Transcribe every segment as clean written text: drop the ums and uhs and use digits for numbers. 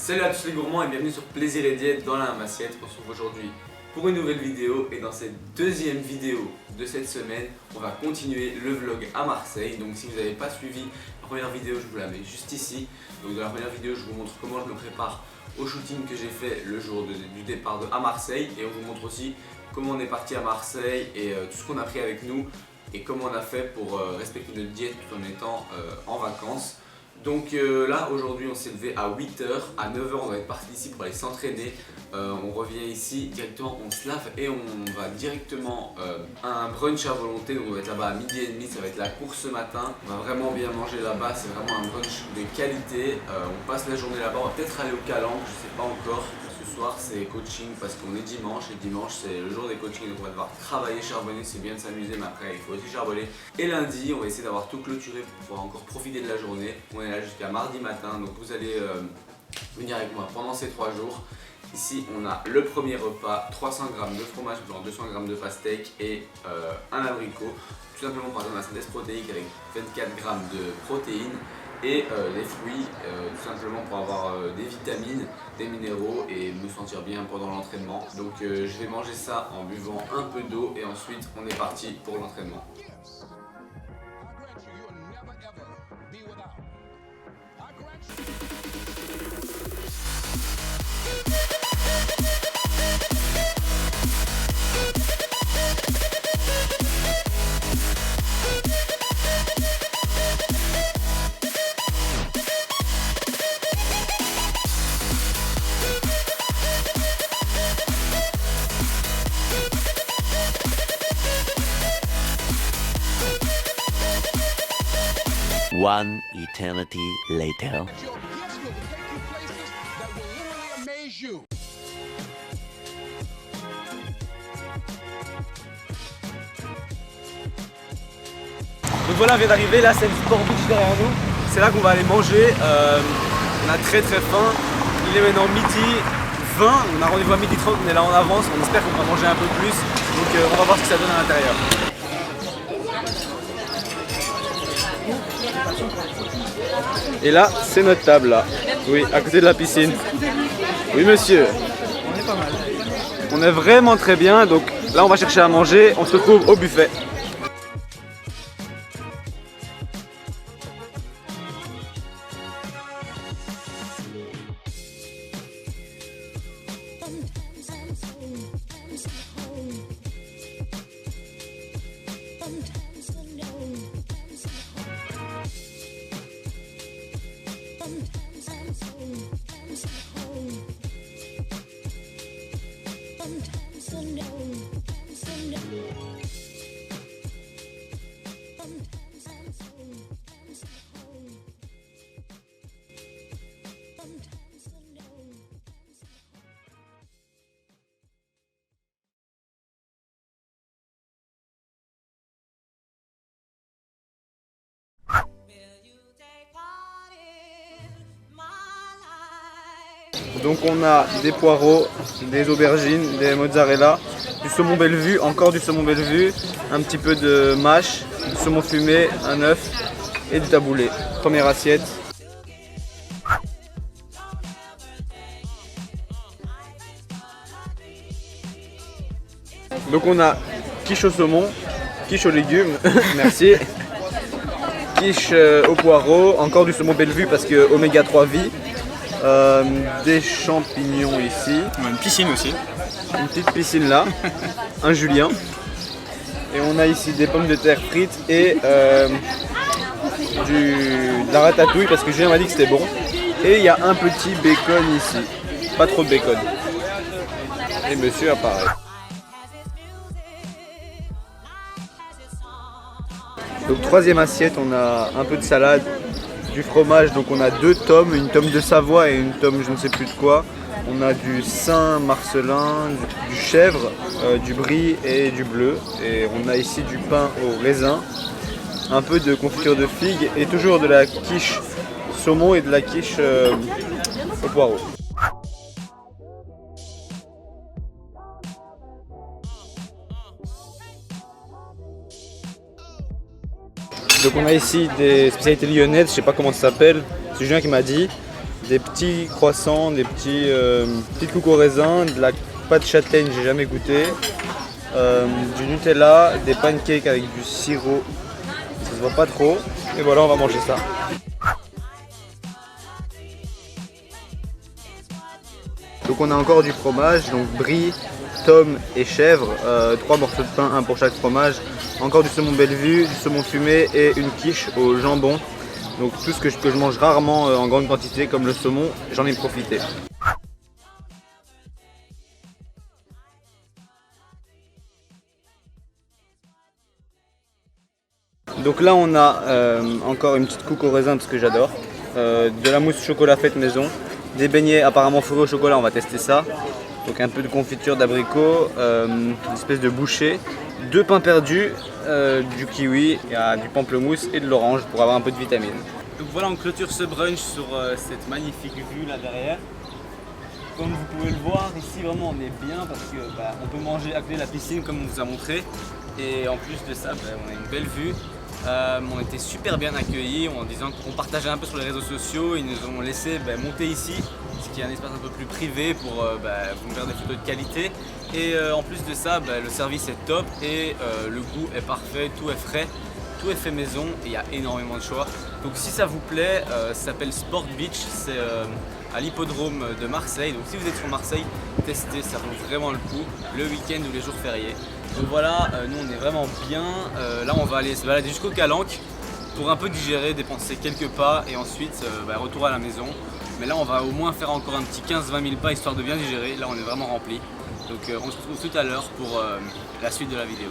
Salut à tous les gourmands et bienvenue sur Plaisir et Diète dans la assiette. On se retrouve aujourd'hui pour une nouvelle vidéo et dans cette deuxième vidéo de cette semaine, on va continuer le vlog à Marseille. Donc si vous n'avez pas suivi la première vidéo, je vous la mets juste ici. Donc dans la première vidéo, je vous montre comment je me prépare au shooting que j'ai fait le jour du départ à Marseille. Et on vous montre aussi comment on est parti à Marseille et tout ce qu'on a pris avec nous et comment on a fait pour respecter notre diète tout en étant en vacances. Donc là aujourd'hui on s'est levé à 8h, à 9h on va être parti d'ici pour aller s'entraîner. On revient ici directement, on se lave et on va directement à un brunch à volonté. Donc on va être là-bas à 12h30, ça va être la course ce matin. On va vraiment bien manger là-bas, c'est vraiment un brunch de qualité. On passe la journée là-bas, on va peut-être aller au Calanque, je sais pas encore. Ce soir c'est coaching parce qu'on est dimanche et dimanche c'est le jour des coachings, donc on va devoir travailler, charbonner, c'est bien de s'amuser mais après il faut aussi charbonner. Et lundi on va essayer d'avoir tout clôturé pour pouvoir encore profiter de la journée. On est là jusqu'à mardi matin, donc vous allez venir avec moi pendant ces 3 jours. Ici on a le premier repas, 300 g de fromage blanc, 200 g de pastèque et un abricot. Tout simplement pour avoir la synthèse protéique avec 24 g de protéines. Et les fruits, tout simplement pour avoir des vitamines, des minéraux et me sentir bien pendant l'entraînement. Donc je vais manger ça en buvant un peu d'eau et ensuite on est parti pour l'entraînement. One eternity later. Donc voilà, on vient d'arriver, là c'est le Sport Beach derrière nous. C'est là qu'on va aller manger. On a très faim. Il est maintenant midi 20. On a rendez-vous à midi 30, on est là en avance. On espère qu'on va manger un peu plus. Donc on va voir ce que ça donne à l'intérieur. Et là, c'est notre table là. Oui, à côté de la piscine. Oui monsieur. On est pas mal. On est vraiment très bien. Donc là, on va chercher à manger. On se retrouve au buffet. Donc on a des poireaux, des aubergines, des mozzarella, du saumon Bellevue, encore du saumon Bellevue, un petit peu de mâche, du saumon fumé, un œuf et du taboulé. Première assiette. Donc on a quiche au saumon, quiche aux légumes, merci, quiche au poireau, encore du saumon Bellevue parce que oméga 3 vie. Des champignons ici. On a une piscine aussi. Une petite piscine là. Un Julien. Et on a ici des pommes de terre frites et de la ratatouille parce que Julien m'a dit que c'était bon. Et il y a un petit bacon ici. Pas trop de bacon. Et monsieur apparaît. Donc troisième assiette, on a un peu de salade. Du fromage, donc on a 2 tomes, une tome de Savoie et une tome je ne sais plus de quoi. On a du Saint-Marcelin, du chèvre, du brie et du bleu. Et on a ici du pain au raisin, un peu de confiture de figues et toujours de la quiche saumon et de la quiche au poireau. Donc on a ici des spécialités lyonnaises, je sais pas comment ça s'appelle, c'est Julien qui m'a dit. des petits croissants, des petites coques au raisin, de la pâte châtaigne, j'ai jamais goûté, du Nutella, des pancakes avec du sirop, ça se voit pas trop, et voilà, on va manger ça. Donc on a encore du fromage, donc brie, tome et chèvre, 3 morceaux de pain, 1 pour chaque fromage, encore du saumon Bellevue, du saumon fumé et une quiche au jambon. Donc tout ce que je mange rarement en grande quantité comme le saumon, j'en ai profité. Donc là on a encore une petite couque au raisin parce que j'adore, de la mousse chocolat faite maison, des beignets apparemment fourrés au chocolat, on va tester ça. Donc un peu de confiture d'abricot, une espèce de bouchée, 2 pains perdus, du kiwi, du pamplemousse et de l'orange pour avoir un peu de vitamine. Donc voilà, on clôture ce brunch sur cette magnifique vue là derrière. Comme vous pouvez le voir, ici vraiment on est bien parce que on peut manger à côté de la piscine comme on vous a montré. Et en plus de ça, on a une belle vue. On était super bien accueillis en disant qu'on partageait un peu sur les réseaux sociaux. Ils nous ont laissé monter ici, ce qui est un espace un peu plus privé pour vous faire des photos de qualité. Et en plus de ça, le service est top et le goût est parfait, tout est frais, tout est fait maison et il y a énormément de choix. Donc si ça vous plaît, ça s'appelle Sport Beach, c'est à l'hippodrome de Marseille. Donc si vous êtes sur Marseille, testez, ça vaut vraiment le coup, le week-end ou les jours fériés. Donc voilà, nous on est vraiment bien. Là on va aller se balader jusqu'au Calanque pour un peu digérer, dépenser quelques pas et ensuite retour à la maison. Mais là on va au moins faire encore un petit 15-20 000 pas histoire de bien digérer. Là on est vraiment rempli. Donc on se retrouve tout à l'heure pour la suite de la vidéo.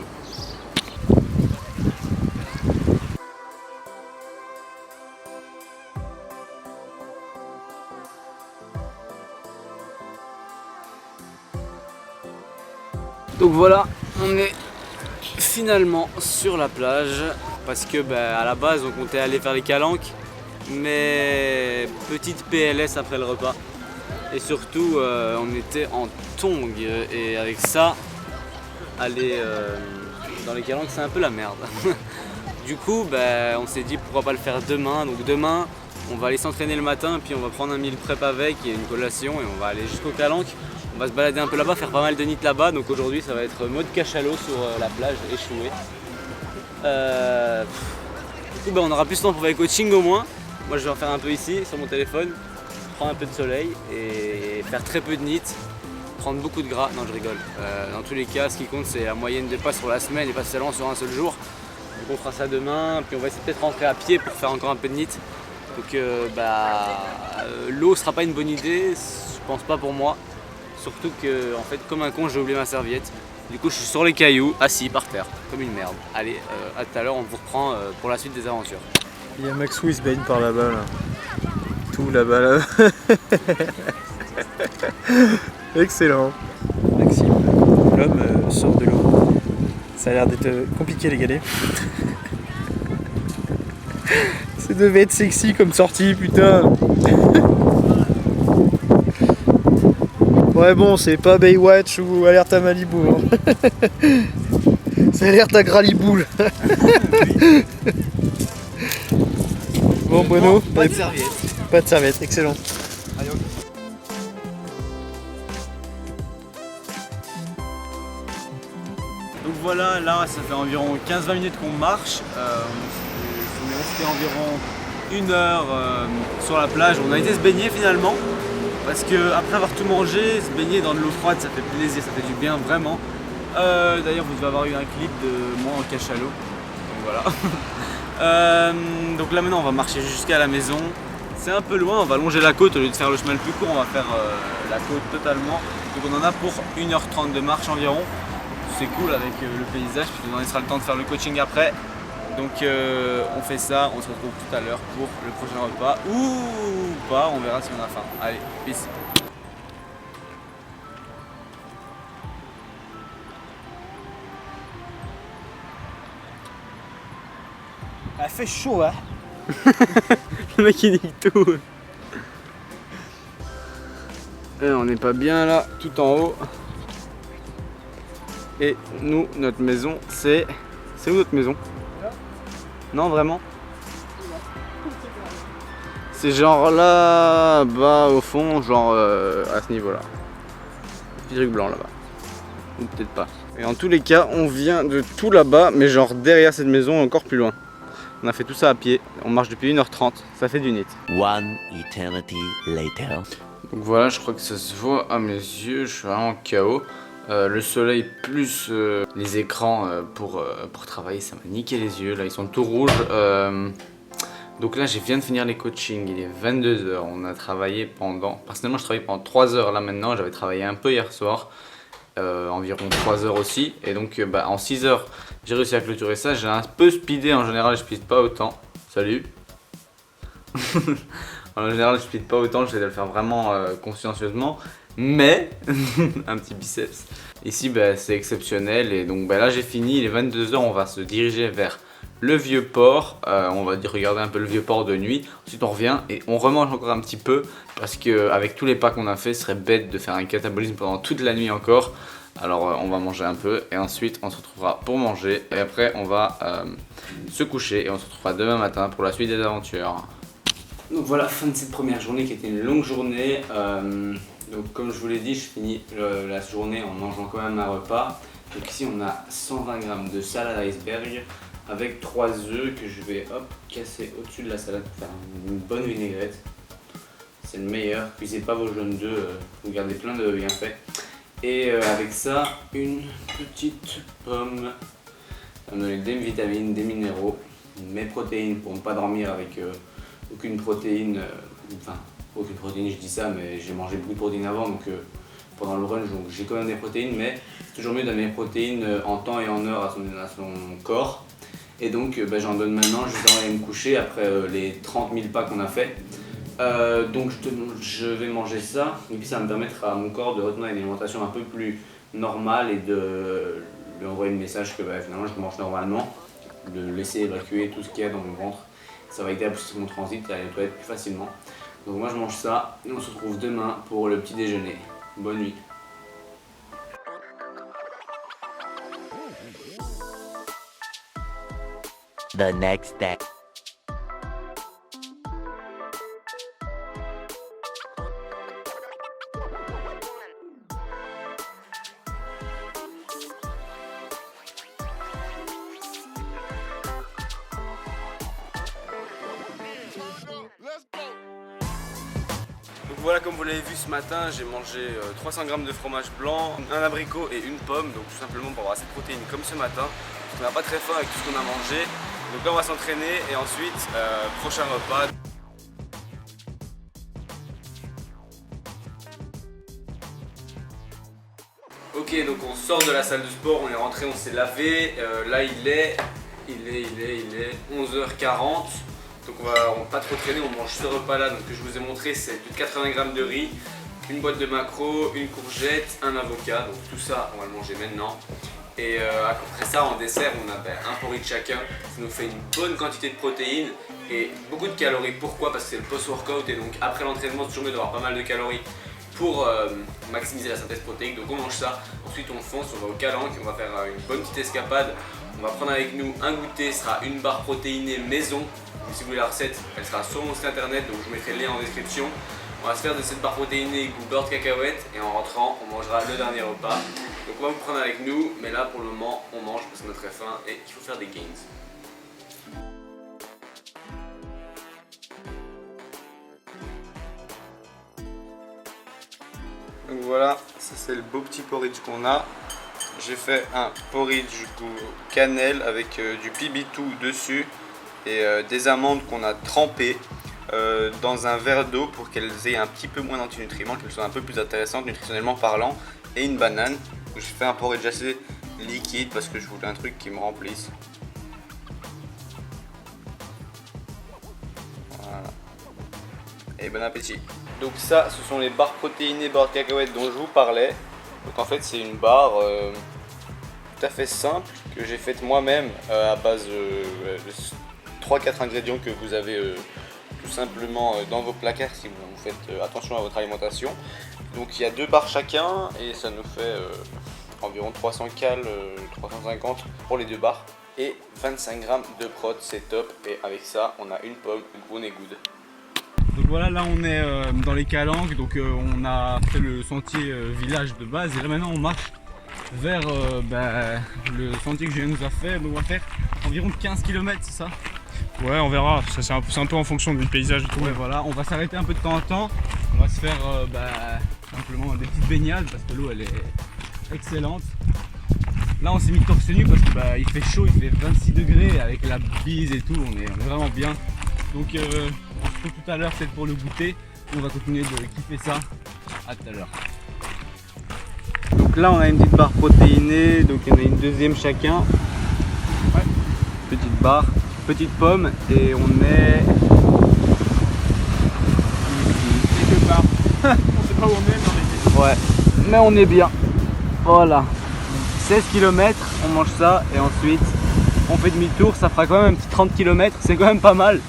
Donc voilà, on est finalement sur la plage parce que à la base on comptait aller faire les Calanques, mais petite PLS après le repas et surtout on était en tongs et avec ça aller dans les Calanques c'est un peu la merde. Du coup on s'est dit pourquoi pas le faire demain. Donc demain on va aller s'entraîner le matin puis on va prendre un meal prep avec et une collation et on va aller jusqu'au Calanques. On va se balader un peu là-bas, faire pas mal de nits là-bas. Donc aujourd'hui ça va être mode cachalot sur la plage, échoué. Du coup on aura plus de temps pour faire les coachings au moins. Moi je vais en faire un peu ici sur mon téléphone, prendre un peu de soleil et faire très peu de nits, prendre beaucoup de gras. Non je rigole. Dans tous les cas ce qui compte c'est la moyenne de pas sur la semaine et pas seulement sur un seul jour. Donc on fera ça demain, puis on va essayer peut-être rentrer à pied pour faire encore un peu de nits. Donc l'eau sera pas une bonne idée, je pense pas pour moi. Surtout que, en fait, comme un con, j'ai oublié ma serviette. Du coup, je suis sur les cailloux, assis par terre, comme une merde. Allez, à tout à l'heure, on vous reprend pour la suite des aventures. Il y a Maxou, il se baigne par là-bas, là. Tout là-bas, là. Excellent. Maxime, l'homme sort de l'eau. Ça a l'air d'être compliqué, les galets. Ça devait être sexy comme sortie, putain. Ouais bon, c'est pas Baywatch ou Alerte à Malibu. Hein. C'est Alerte à Gralibou. Bon Bruno, pas de serviette. Pas de serviette, excellent. Allez, okay. Donc voilà, là ça fait environ 15-20 minutes qu'on marche. On est resté environ 1 heure sur la plage. On a été se baigner finalement. Parce que après avoir tout mangé, se baigner dans de l'eau froide ça fait plaisir, ça fait du bien vraiment. D'ailleurs vous devez avoir eu un clip de moi en cachalot. Donc voilà. Donc là maintenant on va marcher jusqu'à la maison. C'est un peu loin, on va longer la côte au lieu de faire le chemin le plus court, on va faire la côte totalement. Donc on en a pour 1h30 de marche environ. C'est cool avec le paysage, puis on laissera le temps de faire le coaching après. Donc on fait ça, on se retrouve tout à l'heure pour le prochain repas ou pas, on verra si on a faim. Allez, peace. Elle fait chaud hein. Le mec il dit tout. Et on n'est pas bien là, tout en haut. Et nous, notre maison, c'est... C'est où notre maison? Non, vraiment? C'est genre là, bas au fond, genre à ce niveau là. Petit truc blanc là-bas. Ou peut-être pas. Et en tous les cas, on vient de tout là-bas, mais genre derrière cette maison, encore plus loin. On a fait tout ça à pied, on marche depuis 1h30, ça fait du nid. One eternity later. Donc voilà, je crois que ça se voit à mes yeux, je suis vraiment KO. Le soleil plus les écrans pour travailler, ça m'a niqué les yeux, là ils sont tout rouges. Donc là, je viens de finir les coachings, il est 22 h. On a travaillé pendant... Personnellement, je travaille pendant 3 heures là maintenant. J'avais travaillé un peu hier soir, environ 3 heures aussi. Et donc, en 6 heures, j'ai réussi à clôturer ça. J'ai un peu speedé, en général, je speed pas autant. Salut. En général, je speed pas autant, j'essaie de le faire vraiment consciencieusement. Mais, un petit biceps. Ici, c'est exceptionnel. Et donc là, j'ai fini, il est 22 h. On va se diriger vers le vieux port, on va regarder un peu le vieux port de nuit. Ensuite on revient et on remange encore un petit peu parce qu'avec tous les pas qu'on a fait, ce serait bête de faire un catabolisme pendant toute la nuit encore. Alors on va manger un peu et ensuite on se retrouvera pour manger et après on va se coucher et on se retrouvera demain matin pour la suite des aventures. Donc voilà, fin de cette première journée qui était une longue journée. Donc comme je vous l'ai dit, je finis la journée en mangeant quand même un repas. Donc ici on a 120 g de salade iceberg avec 3 œufs que je vais casser au-dessus de la salade pour faire une bonne vinaigrette. C'est le meilleur, cuisez pas vos jaunes d'œufs, vous gardez plein de bienfaits. Et avec ça, une petite pomme, ça va me donner des vitamines, des minéraux, mes protéines pour ne pas dormir avec aucune protéine, aucune protéine je dis ça, mais j'ai mangé beaucoup de protéines avant, donc pendant le brunch, donc j'ai quand même des protéines, mais c'est toujours mieux de donner des protéines en temps et en heure à son corps. Et donc j'en donne maintenant, je vais aller me coucher après les 30 000 pas qu'on a fait. Donc je vais manger ça, et puis ça va me permettre à mon corps de retourner à une alimentation un peu plus normale et de lui envoyer le message que finalement je mange normalement, de laisser évacuer tout ce qu'il y a dans mon ventre. Ça va aider à pousser mon transit et à aller aux toilettes plus facilement. Donc moi je mange ça, et on se retrouve demain pour le petit déjeuner. Bonne nuit. The next day. Donc voilà, comme vous l'avez vu ce matin, j'ai mangé 300 g de fromage blanc, un abricot et une pomme, donc tout simplement pour avoir assez de protéines comme ce matin. On n'a pas très faim avec tout ce qu'on a mangé, donc là on va s'entraîner et ensuite prochain repas. Ok, donc on sort de la salle de sport, on est rentré, on s'est lavé, là il est 11h40. Donc on va pas trop traîner, on mange ce repas là donc, que je vous ai montré, c'est plus de 80 g de riz, une boîte de maquereau, une courgette, un avocat, donc tout ça on va le manger maintenant. Et après ça en dessert on a un porridge chacun, ça nous fait une bonne quantité de protéines et beaucoup de calories. Pourquoi? Parce que c'est le post-workout et donc après l'entraînement c'est toujours mieux d'avoir pas mal de calories pour maximiser la synthèse protéique. Donc on mange ça, ensuite on fonce, on va au Calanque, on va faire une bonne petite escapade. On va prendre avec nous un goûter, ce sera une barre protéinée maison. Donc, si vous voulez la recette, elle sera sur mon site internet, donc je vous mettrai le lien en description. On va se faire de cette barre protéinée goût beurre de cacahuète et en rentrant on mangera le dernier repas. Donc on va vous prendre avec nous, mais là pour le moment on mange parce qu'on a très faim et qu'il faut faire des gains. Donc voilà, ça c'est le beau petit porridge qu'on a. J'ai fait un porridge goût cannelle avec du pibitou dessus et des amandes qu'on a trempées dans un verre d'eau pour qu'elles aient un petit peu moins d'antinutriments, qu'elles soient un peu plus intéressantes nutritionnellement parlant, et une banane. J'ai fait un porridge assez liquide parce que je voulais un truc qui me remplisse. Voilà. Et bon appétit. Donc ça, ce sont les barres protéinées beurre de cacahuète dont je vous parlais. Donc en fait c'est une barre tout à fait simple que j'ai faite moi-même à base de 3-4 ingrédients que vous avez tout simplement dans vos placards si vous faites attention à votre alimentation. Donc il y a 2 barres chacun et ça nous fait environ 300 cal, 350 pour les 2 barres. Et 25 g de prot, c'est top. Et avec ça on a une pomme, good and good. voilà, là on est dans les Calanques, donc on a fait le sentier village de base et là maintenant on marche vers le sentier que Julien nous a fait. Donc on va faire environ 15 km, c'est ça? Ouais, on verra, c'est un peu en fonction du paysage et tout. Ouais, voilà, on va s'arrêter un peu de temps en temps, on va se faire simplement des petites baignades parce que l'eau elle est excellente. Là on s'est mis torse nu parce que il fait chaud, il fait 26 degrés avec la bise et tout, on est vraiment bien. Donc on se retrouve tout à l'heure peut-être pour le goûter, on va continuer de kiffer ça, à tout à l'heure. Donc là on a une petite barre protéinée, donc il y en a une deuxième chacun. Ouais. Petite barre, petite pomme et on est Quelque part. On sait pas où on est, mais on est. Ouais, mais on est bien. Voilà. 16 km, on mange ça et ensuite on fait demi-tour, ça fera quand même un petit 30 km, c'est quand même pas mal.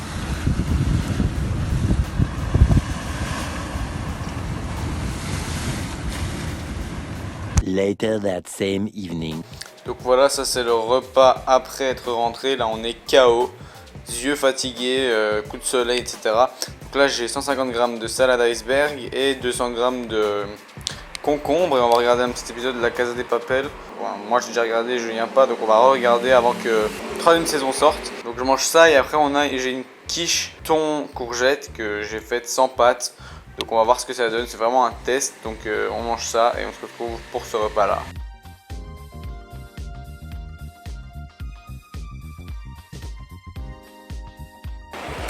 Later that same evening. Donc voilà, ça c'est le repas après être rentré. Là on est KO, yeux fatigués, coup de soleil, etc. Donc là j'ai 150 g de salade iceberg et 200 g de concombre et on va regarder un petit épisode de la Casa des Papel. Bon, moi j'ai déjà regardé, Julien pas, donc on va re-regarder avant que la troisième saison sorte. Donc je mange ça et après j'ai une quiche thon courgette que j'ai faite sans pâte. Donc on va voir ce que ça donne, c'est vraiment un test. Donc on mange ça et on se retrouve pour ce repas là.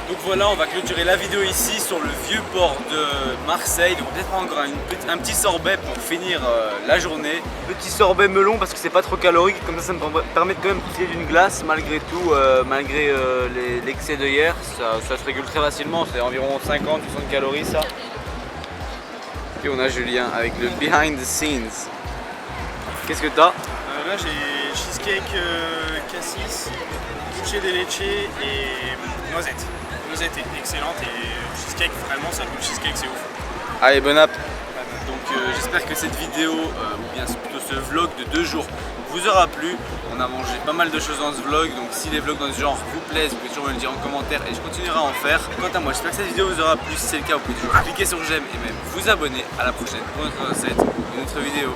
Donc voilà, on va clôturer la vidéo ici sur le vieux port de Marseille. Donc peut-être prendre encore un petit sorbet pour finir la journée. Petit sorbet melon parce que c'est pas trop calorique, comme ça me permet de quand même profiter d'une glace malgré tout, malgré l'excès de hier. Ça se régule très facilement, c'est environ 50-60 calories ça. Et on a Julien avec le behind the scenes. Qu'est-ce que t'as? Là j'ai cheesecake cassis, dulce de leche et noisette. Noisette est excellente et cheesecake, vraiment ça, le cheesecake c'est ouf. Allez, bon app. Donc j'espère que cette vidéo, ou bien plutôt ce vlog de 2 jours, vous aura plu. On a mangé pas mal de choses dans ce vlog, donc si les vlogs dans ce genre vous plaisent, vous pouvez toujours me le dire en commentaire et je continuerai à en faire. Quant à moi, j'espère que cette vidéo vous aura plu. Si c'est le cas, vous pouvez toujours cliquer sur j'aime et même vous abonner. À la prochaine pour une autre recette ou une autre vidéo.